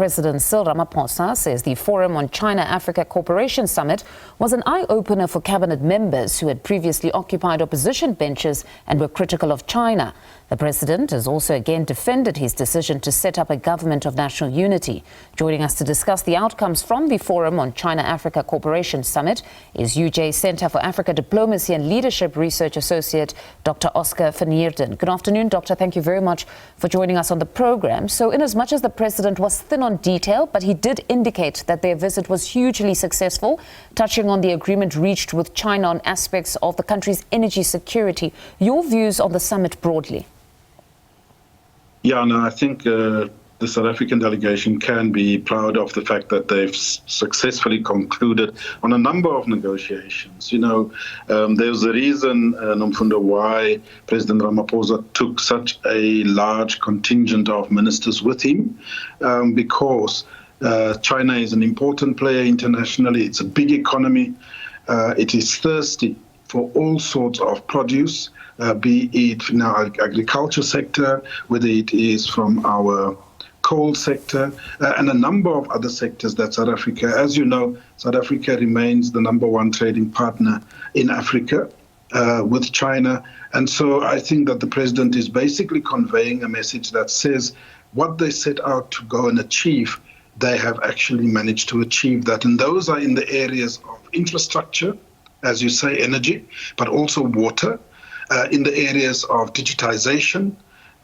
President Cyril Ramaphosa says the Forum on China-Africa Cooperation Summit was an eye-opener for cabinet members who had previously occupied opposition benches and were critical of China. The president has also again defended his decision to set up a government of national unity. Joining us to discuss the outcomes from the Forum on China-Africa Cooperation Summit is UJ Center for Africa Diplomacy and Leadership Research Associate Dr. Oscar van Heerden. Good afternoon, Doctor. Thank you very much for joining us on the program. So in as much as the president was thin on detail, but he did indicate that their visit was hugely successful, touching on the agreement reached with China on aspects of the country's energy security. Your views on the summit broadly? Yeah, no, I think the South African delegation can be proud of the fact that they've successfully concluded on a number of negotiations. You know, there's a reason, Nomfundo, why President Ramaphosa took such a large contingent of ministers with him, because China is an important player internationally. It's a big economy. It is thirsty for all sorts of produce, be it in our agriculture sector, whether it is from our coal sector, and a number of other sectors that South Africa, as you know, South Africa remains the #1 trading partner in Africa with China. And so I think that the president is basically conveying a message that says what they set out to go and achieve, they have actually managed to achieve that. And those are in the areas of infrastructure, as you say, energy, but also water, in the areas of digitization,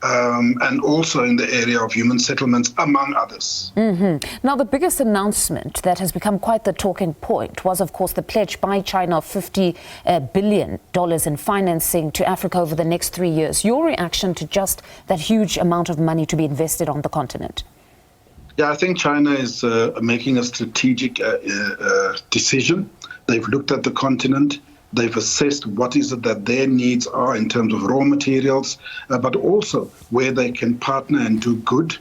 and also in the area of human settlements, among others. Now, the biggest announcement that has become quite the talking point was, of course, the pledge by China of $50 billion in financing to Africa over the next 3 years. Your reaction to just that huge amount of money to be invested on the continent? Yeah, I think China is making a strategic decision. They've looked at the continent. They've assessed what is it that their needs are in terms of raw materials, but also where they can partner and do good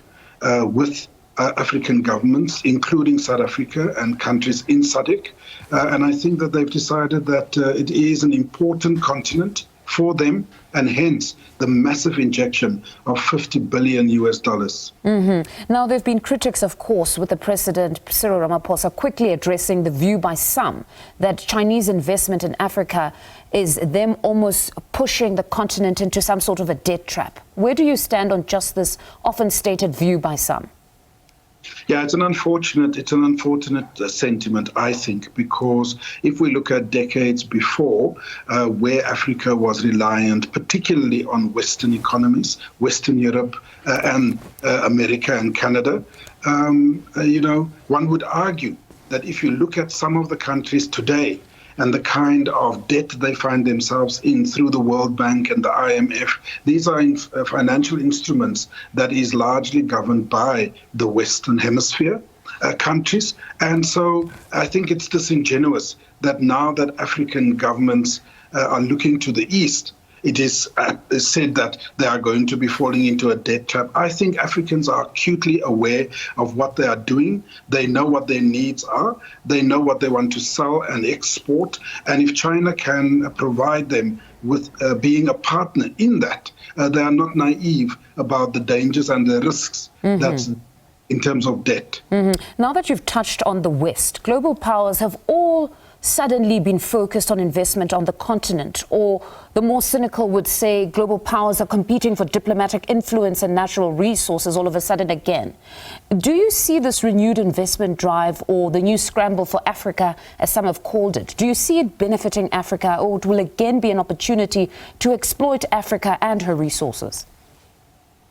with African governments, including South Africa and countries in SADC. And I think that they've decided that it is an important continent for them, and hence the massive injection of $50 billion. Now, there have been critics, of course, with the President Cyril Ramaphosa quickly addressing the view by some that Chinese investment in Africa is them almost pushing the continent into some sort of a debt trap. Where do you stand on just this often stated view by some? Yeah, it's an unfortunate sentiment, I think, because if we look at decades before, where Africa was reliant particularly on Western economies, Western Europe and America and Canada, you know, one would argue that if you look at some of the countries today and the kind of debt they find themselves in through the World Bank and the IMF, these are financial instruments that is largely governed by the Western Hemisphere countries. And so I think it's disingenuous that now that African governments are looking to the East, it is said that they are going to be falling into a debt trap. I think Africans are acutely aware of what they are doing. They know what their needs are. They know what they want to sell and export. And if China can provide them with being a partner in that, they are not naive about the dangers and the risks that's in terms of debt. Now that you've touched on the West, global powers have all suddenly been focused on investment on the continent, or the more cynical would say global powers are competing for diplomatic influence and natural resources all of a sudden again. Do you see this renewed investment drive, or the new scramble for Africa, as some have called it? Do you see it benefiting Africa, or it will again be an opportunity to exploit Africa and her resources?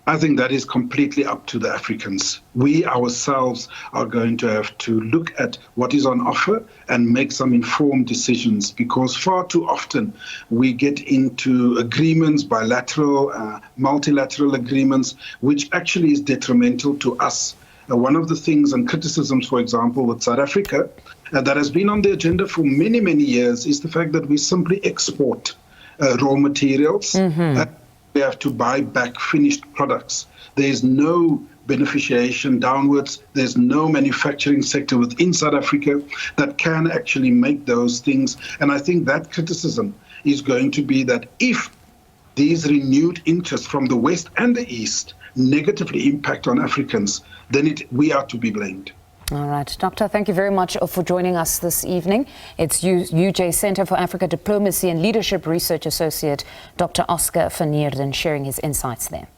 I think that is completely up to the Africans. We ourselves are going to have to look at what is on offer and make some informed decisions, because far too often we get into agreements, bilateral, multilateral agreements, which actually is detrimental to us. One of the things and criticisms, for example, with South Africa, that has been on the agenda for many, many years is the fact that we simply export raw materials. We have to buy back finished products. There is no beneficiation downwards. There's no manufacturing sector within South Africa that can actually make those things. And I think that criticism is going to be that if these renewed interests from the West and the East negatively impact on Africans, then we are to be blamed. All right, Doctor, thank you very much for joining us this evening. It's UJ Center for Africa Diplomacy and Leadership Research Associate, Dr. Oscar van Heerden, sharing his insights there.